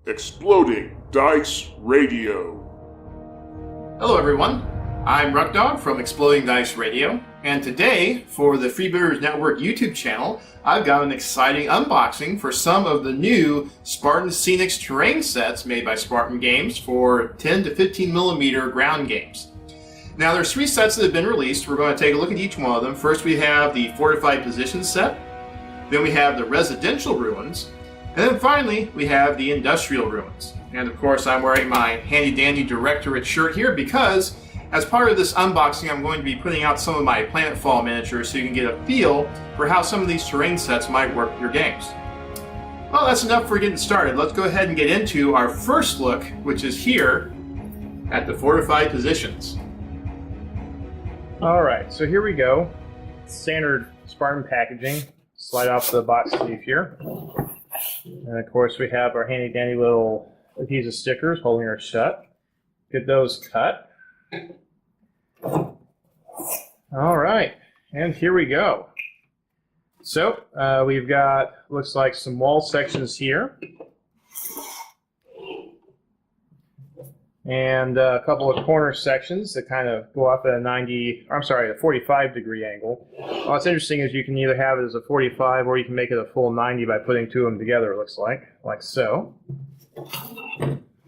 Exploding Dice Radio. Hello everyone, I'm Ruckdog from Exploding Dice Radio, and today, for the Freebooters Network YouTube channel, I've got an exciting unboxing for some of the new Spartan Scenics terrain sets made by Spartan Games for 10 to 15 millimeter ground games. Now there's 3 sets that have been released. We're going to take a look at each one of them. First we have the Fortified Positions set, then we have the Residential Ruins, and then finally we have the Industrial Ruins. And of course I'm wearing my handy dandy Directorate shirt here because as part of this unboxing I'm going to be putting out some of my Planetfall miniatures so you can get a feel for how some of these terrain sets might work with your games. Well, that's enough for getting started. Let's go ahead and get into our first look, which is here at the Fortified Positions. Alright, so here we go. Standard Spartan packaging. Slide off the box sleeve here. And of course we have our handy dandy little adhesive stickers holding her shut. Get those cut. Alright, and here we go. So we've got, looks like some wall sections here. And a couple of corner sections that kind of go off at a 45 degree angle. What's interesting is you can either have it as a 45 or you can make it a full 90 by putting 2 of them together, it looks like so.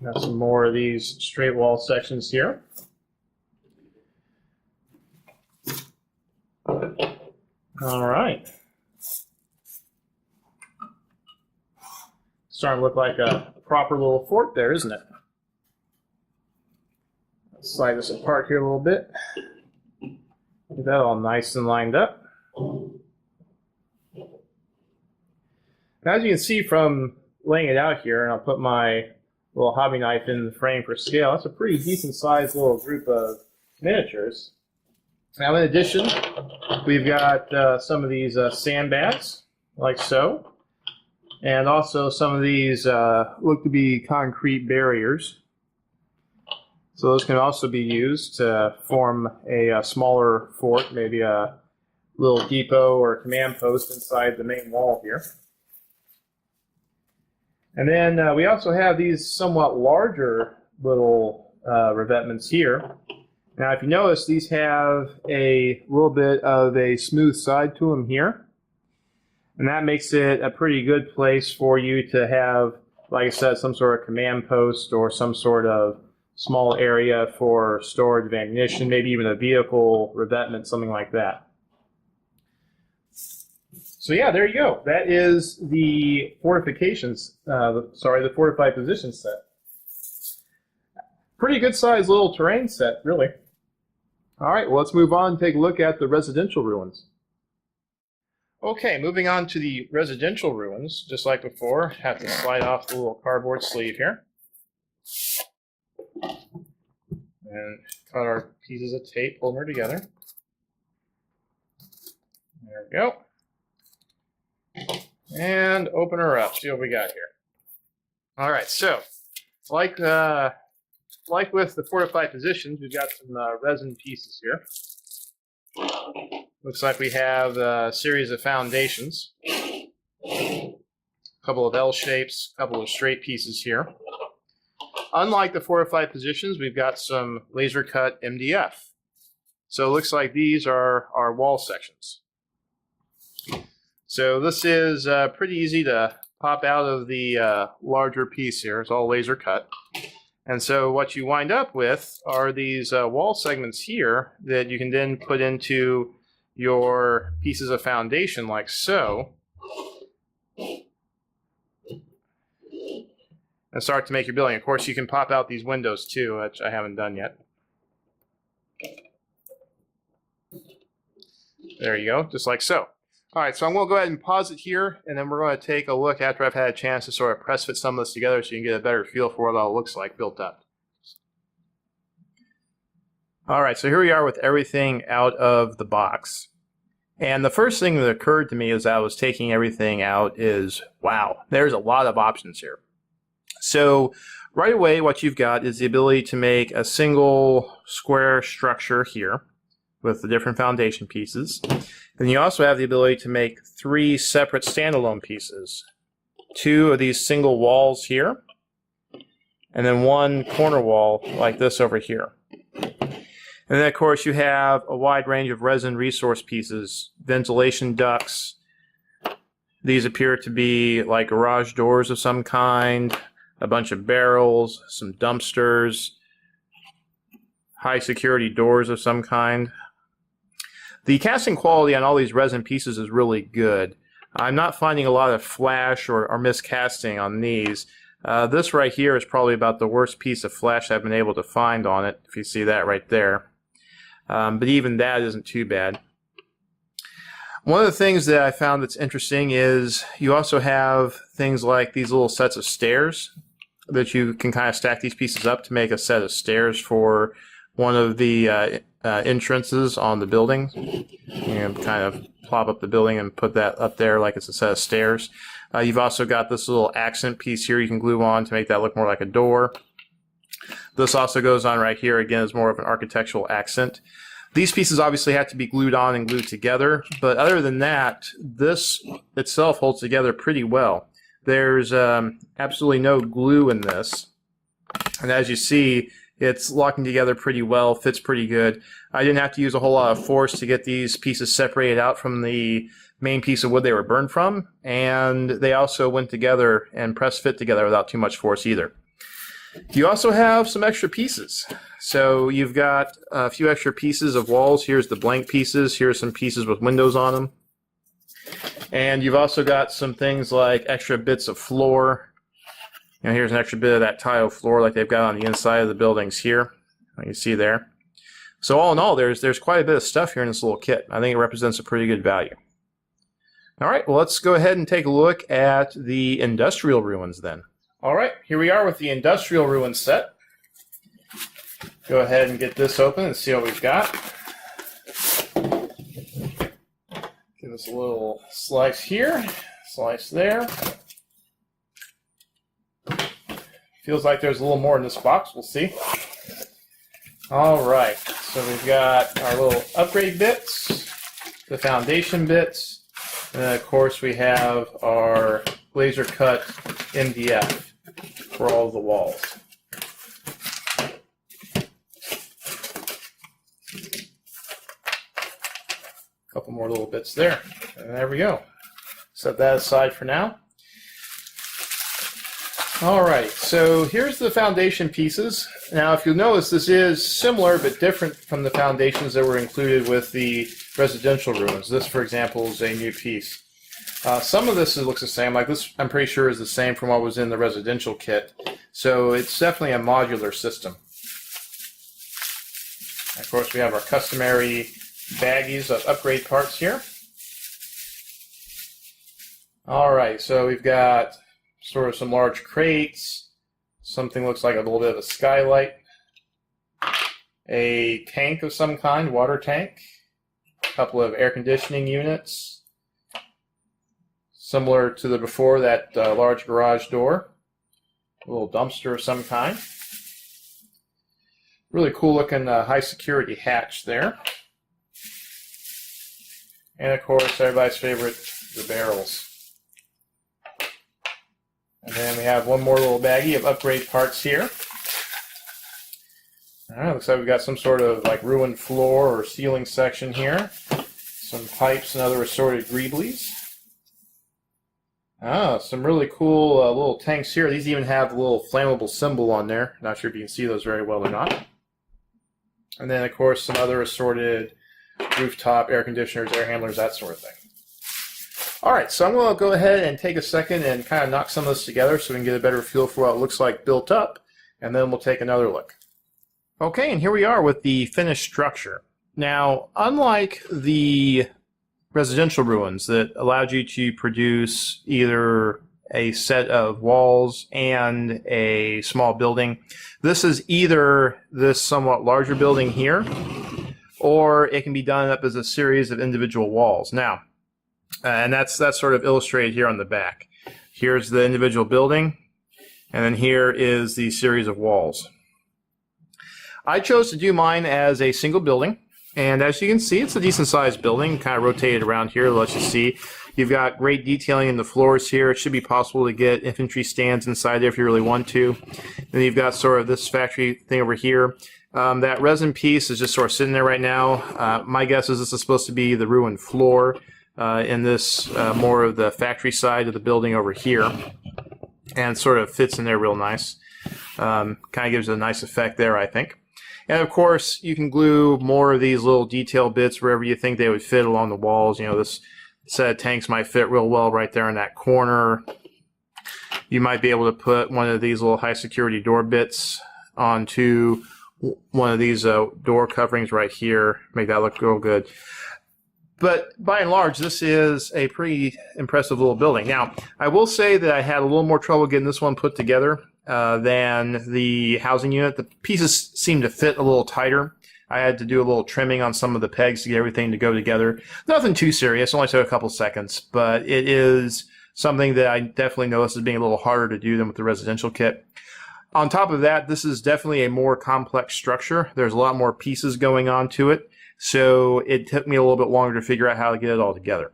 Got some more of these straight wall sections here. All right. Starting to look like a proper little fort there, isn't it? Let's slide this apart here a little bit. Get that all nice and lined up. As you can see from laying it out here, and I'll put my little hobby knife in the frame for scale, that's a pretty decent sized little group of miniatures. Now in addition, we've got some of these sandbags, like so, and also some of these look to be concrete barriers. So those can also be used to form a smaller fort, maybe a little depot or command post inside the main wall here. And then we also have these somewhat larger little revetments here. Now if you notice, these have a little bit of a smooth side to them here. And that makes it a pretty good place for you to have, like I said, some sort of command post or some sort of small area for storage of ammunition, maybe even a vehicle revetment, something like that. So yeah, there you go. That is the the Fortified Positions set. Pretty good sized little terrain set, really. All right, well, let's move on and take a look at the Residential Ruins. Okay, moving on to the Residential Ruins, just like before, have to slide off the little cardboard sleeve here. And cut our pieces of tape, holding her together. There we go. And open her up, see what we got here. All right, so like with the Fortified Positions, we've got some resin pieces here. Looks like we have a series of foundations. A couple of L shapes, a couple of straight pieces here. Unlike the Fortified Positions, we've got some laser cut MDF. So it looks like these are our wall sections. So this is pretty easy to pop out of the larger piece here. It's all laser cut. And so what you wind up with are these wall segments here that you can then put into your pieces of foundation like so. And start to make your building. Of course, you can pop out these windows too, which I haven't done yet. There you go, just like so. All right, so I'm going to go ahead and pause it here, and then we're going to take a look after I've had a chance to sort of press fit some of this together so you can get a better feel for what it all looks like built up. All right, so here we are with everything out of the box. And the first thing that occurred to me as I was taking everything out is, wow, there's a lot of options here. So right away, what you've got is the ability to make a single square structure here with the different foundation pieces. And you also have the ability to make 3 separate standalone pieces. 2 of these single walls here, and then one corner wall like this over here. And then, of course, you have a wide range of resin resource pieces, ventilation ducts. These appear to be like garage doors of some kind, a bunch of barrels, some dumpsters, high security doors of some kind. The casting quality on all these resin pieces is really good. I'm not finding a lot of flash or miscasting on these. This right here is probably about the worst piece of flash I've been able to find on it, if you see that right there. But even that isn't too bad. One of the things that I found that's interesting is you also have things like these little sets of stairs that you can kind of stack these pieces up to make a set of stairs for one of the entrances on the building. You can kind of plop up the building and put that up there like it's a set of stairs. You've also got this little accent piece here you can glue on to make that look more like a door. This also goes on right here, again, as more of an architectural accent. These pieces obviously have to be glued on and glued together, but other than that, this itself holds together pretty well. There's absolutely no glue in this, and as you see, it's locking together pretty well, fits pretty good. I didn't have to use a whole lot of force to get these pieces separated out from the main piece of wood they were burned from, and they also went together and press fit together without too much force either. You also have some extra pieces. So you've got a few extra pieces of walls. Here's the blank pieces. Here's some pieces with windows on them. And you've also got some things like extra bits of floor. You know, here's an extra bit of that tile floor like they've got on the inside of the buildings here. You can see there. So all in all, there's quite a bit of stuff here in this little kit. I think it represents a pretty good value. All right, well, let's go ahead and take a look at the industrial ruins then. All right, here we are with the industrial ruins set. Go ahead and get this open and see what we've got. Give us a little slice here, slice there. Feels like there's a little more in this box. We'll see. All right, so we've got our little upgrade bits, the foundation bits, and then of course we have our laser cut MDF for all of the walls. Couple more little bits there, and there we go. Set that aside for now. All right, so here's the foundation pieces. Now, if you'll notice, this is similar but different from the foundations that were included with the residential ruins. This, for example, is a new piece. Some of this looks the same. Like this, I'm pretty sure is the same from what was in the residential kit. So it's definitely a modular system. Of course, we have our customary baggies of upgrade parts here. All right, so we've got sort of some large crates. Something looks like a little bit of a skylight. A tank of some kind, water tank. A couple of air conditioning units. Similar to the before, that large garage door. A little dumpster of some kind. Really cool looking high security hatch there. And of course, everybody's favorite, the barrels. And then we have one more little baggie of upgrade parts here. All right, looks like we've got some sort of like ruined floor or ceiling section here. Some pipes and other assorted greeblies. Some really cool little tanks here. These even have a little flammable symbol on there. Not sure if you can see those very well or not. And then, of course, some other assorted rooftop air conditioners, air handlers, that sort of thing. All right, so I'm going to go ahead and take a second and kind of knock some of this together so we can get a better feel for what it looks like built up, and then we'll take another look. Okay, and here we are with the finished structure. Now, unlike the residential ruins that allowed you to produce either a set of walls and a small building, this is either this somewhat larger building here, or it can be done up as a series of individual walls. Now, and that's sort of illustrated here on the back. Here's the individual building, and then here is the series of walls. I chose to do mine as a single building, and as you can see, it's a decent sized building, kind of rotated around here, lets you see. You've got great detailing in the floors here. It should be possible to get infantry stands inside there if you really want to. Then you've got sort of this factory thing over here. That resin piece is just sort of sitting there right now. My guess is this is supposed to be the ruined floor in this more of the factory side of the building over here, and sort of fits in there real nice. Kind of gives it a nice effect there, I think. And of course, you can glue more of these little detail bits wherever you think they would fit along the walls. You know, this set of tanks might fit real well right there in that corner. You might be able to put one of these little high security door bits onto one of these door coverings right here. Make that look real good. But by and large, this is a pretty impressive little building. Now, I will say that I had a little more trouble getting this one put together than the housing unit. The pieces seem to fit a little tighter. I had to do a little trimming on some of the pegs to get everything to go together. Nothing too serious, only took a couple seconds, but it is something that I definitely noticed as being a little harder to do than with the residential kit. On top of that, this is definitely a more complex structure. There's a lot more pieces going on to it, so it took me a little bit longer to figure out how to get it all together.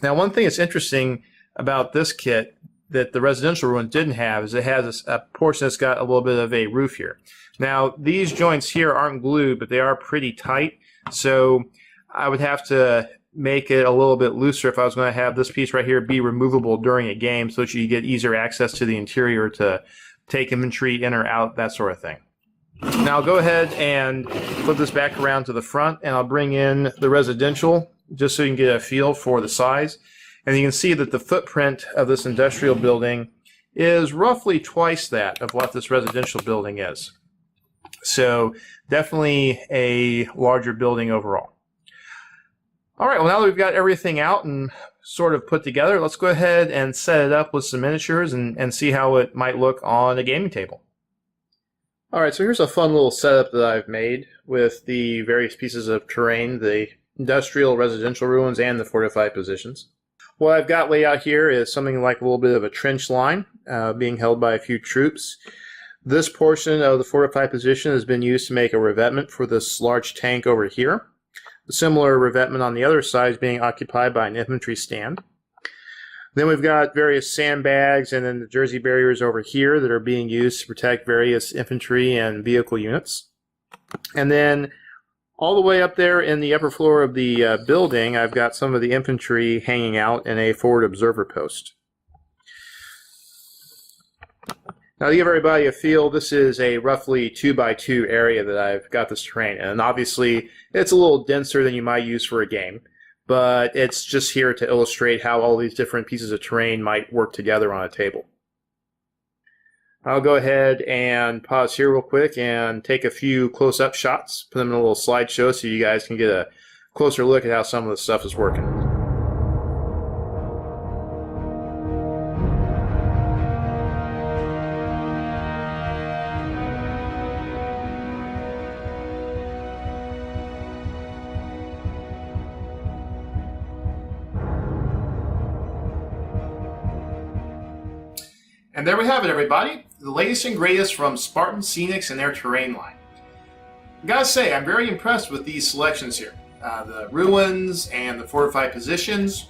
Now, one thing that's interesting about this kit that the residential one didn't have is it has a portion that's got a little bit of a roof here. Now, these joints here aren't glued, but they are pretty tight, so I would have to make it a little bit looser if I was going to have this piece right here be removable during a game so that you get easier access to the interior to take infantry in or out, that sort of thing. Now I'll go ahead and flip this back around to the front, and I'll bring in the residential just so you can get a feel for the size. And you can see that the footprint of this industrial building is roughly twice that of what this residential building is. So definitely a larger building overall. All right, well, now that we've got everything out and sort of put together, let's go ahead and set it up with some miniatures and see how it might look on a gaming table. All right, so here's a fun little setup that I've made with the various pieces of terrain, the industrial residential ruins and the fortified positions. What I've got laid out here is something like a little bit of a trench line being held by a few troops. This portion of the fortified position has been used to make a revetment for this large tank over here. A similar revetment on the other side is being occupied by an infantry stand. Then we've got various sandbags and then the jersey barriers over here that are being used to protect various infantry and vehicle units. And then all the way up there in the upper floor of the building, I've got some of the infantry hanging out in a forward observer post. Now, to give everybody a feel, this is a roughly 2x2 area that I've got this terrain in. And obviously, it's a little denser than you might use for a game, but it's just here to illustrate how all these different pieces of terrain might work together on a table. I'll go ahead and pause here real quick and take a few close-up shots, put them in a little slideshow so you guys can get a closer look at how some of the stuff is working. And there we have it, everybody. The latest and greatest from Spartan Scenics and their terrain line. I gotta say, I'm very impressed with these selections here. The ruins and the fortified positions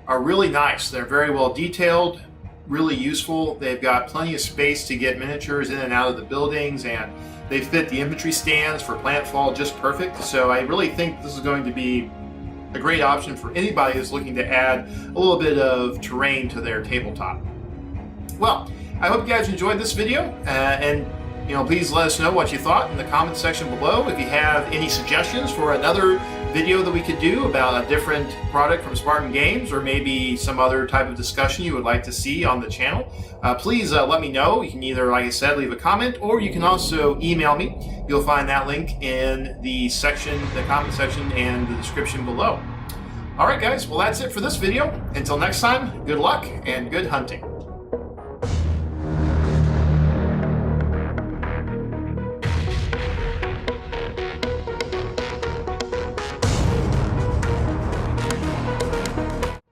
are really nice. They're very well detailed, really useful. They've got plenty of space to get miniatures in and out of the buildings, and they fit the infantry stands for plant fall just perfect. So I really think this is going to be a great option for anybody who's looking to add a little bit of terrain to their tabletop. Well, I hope you guys enjoyed this video, and please let us know what you thought in the comment section below. If you have any suggestions for another video that we could do about a different product from Spartan Games, or maybe some other type of discussion you would like to see on the channel, please let me know. You can either, like I said, leave a comment, or you can also email me. You'll find that link in the comment section and the description below. All right, guys, well, that's it for this video. Until next time, good luck and good hunting.